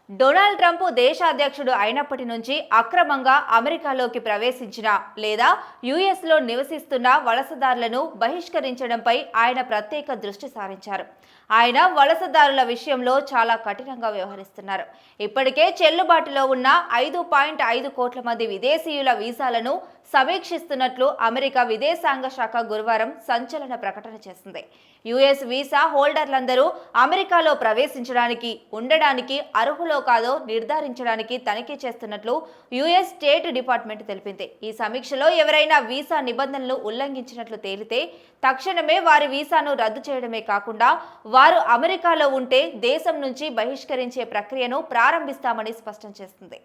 Donald Trump దేశ అధ్యక్షుడు అయినప్పటి నుంచి అక్రమంగా అమెరికాలోకి ప్రవేశించిన లేదా యుఎస్లో నివసిస్తున్న వలసదారులను బహిష్కరించడంపై ఆయన ప్రత్యేక దృష్టి సారించారు. ఆయన వలసదారుల విషయంలో చాలా కఠినంగా వ్యవహరిస్తున్నారు. ఇప్పటికే చెల్లుబాటులో ఉన్న 5.5 కోట్ల మంది విదేశీయుల వీసాలను సమీక్షిస్తున్నట్లు అమెరికా విదేశాంగ శాఖ గురువారం సంచలన ప్రకటన చేసింది. యుఎస్ వీసా హోల్డర్లందరూ అమెరికాలో ప్రవేశించడానికి, ఉండడానికి అర్హులో కాదో నిర్ధారించడానికి తనిఖీ చేస్తున్నట్లు యుఎస్ స్టేట్ డిపార్ట్మెంట్ తెలిపింది. ఈ సమీక్షలో ఎవరైనా వీసా నిబంధనలు ఉల్లంఘించినట్లు తేలితే తక్షణమే వారి వీసాను రద్దు చేయడమే కాకుండా వారు అమెరికాలో ఉంటే దేశం నుంచి బహిష్కరించే ప్రక్రియను ప్రారంభిస్తామని స్పష్టం చేస్తుంది.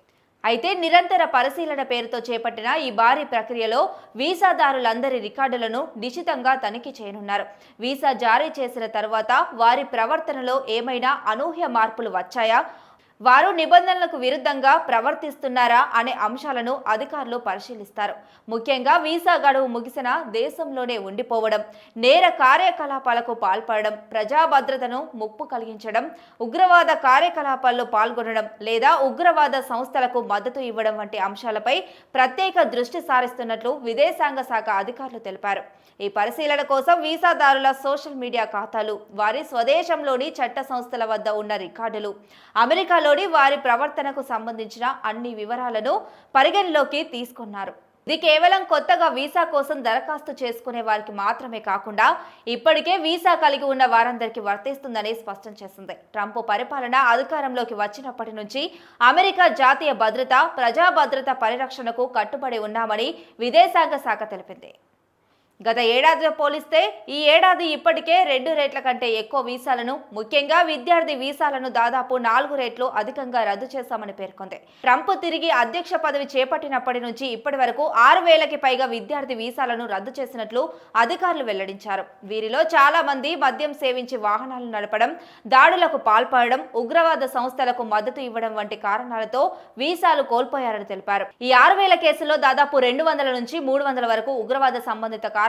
అయితే నిరంతర పరిశీలన పేరుతో చేపట్టిన ఈ భారీ ప్రక్రియలో వీసాదారులందరి రికార్డులను నిశితంగా తనిఖీ చేయనున్నారు. వీసా జారీ చేసిన తర్వాత వారి ప్రవర్తనలో ఏమైనా అనూహ్య మార్పులు వచ్చాయా, వారు నిబంధనలకు విరుద్ధంగా ప్రవర్తిస్తున్నారా అనే అంశాలను అధికారులు పరిశీలిస్తారు. ముఖ్యంగా వీసా గడువు ముగిసిన దేశంలోనే ఉండిపోవడం, నేర కార్యకలాపాలకు పాల్పడడం, ప్రజా భద్రతను ముప్పు కలిగించడం, ఉగ్రవాద కార్యకలాపాల్లో పాల్గొనడం లేదా ఉగ్రవాద సంస్థలకు మద్దతు ఇవ్వడం వంటి అంశాలపై ప్రత్యేక దృష్టి సారిస్తున్నట్లు విదేశాంగ శాఖ అధికారులు తెలిపారు. ఈ పరిశీలన కోసం వీసాదారుల సోషల్ మీడియా ఖాతాలు, వారి స్వదేశంలోని చట్ట సంస్థల వద్ద ఉన్న రికార్డులు, అమెరికాలో వారి ప్రవర్తనకు సంబంధించిన అన్ని వివరాలను పరిగణలోకి తీసుకున్నారు. ఇది కేవలం కొత్తగా వీసా కోసం దరఖాస్తు చేసుకునే వారికి మాత్రమే కాకుండా ఇప్పటికే వీసా కలిగి ఉన్న వారందరికీ వర్తిస్తుందని స్పష్టం చేసింది. ట్రంప్ పరిపాలన అధికారంలోకి వచ్చినప్పటి నుంచి అమెరికా జాతీయ భద్రత, ప్రజా భద్రత పరిరక్షణకు కట్టుబడి ఉన్నామని విదేశాంగ శాఖ తెలిపింది. గత ఏడాదితో పోలిస్తే ఈ ఏడాది ఇప్పటికే 2 రేట్ల కంటే ఎక్కువ వీసాలను, ముఖ్యంగా విద్యార్థి వీసాలను దాదాపు 4 రెట్లు అధికంగా రద్దు చేశామని పేర్కొంది. ట్రంప్ తిరిగి అధ్యక్ష పదవి చేపట్టినప్పటి నుంచి ఇప్పటి వరకు 6,000కి పైగా విద్యార్థి వీసాలను రద్దు చేసినట్లు అధికారులు వెల్లడించారు. వీరిలో చాలా మంది మద్యం సేవించి వాహనాలు నడపడం, దాడులకు పాల్పడడం, ఉగ్రవాద సంస్థలకు మద్దతు ఇవ్వడం వంటి కారణాలతో వీసాలు కోల్పోయారని తెలిపారు. ఈ 6,000 కేసుల్లో దాదాపు 200 నుంచి 300 వరకు ఉగ్రవాద సంబంధిత కారణాలతో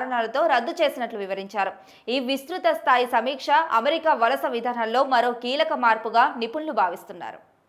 రద్దు చేసినట్లు వివరించారు. ఈ విస్తృత స్థాయి సమీక్ష అమెరికా వలస విధానంలో మరో కీలక మార్పుగా నిపుణులు భావిస్తున్నారు.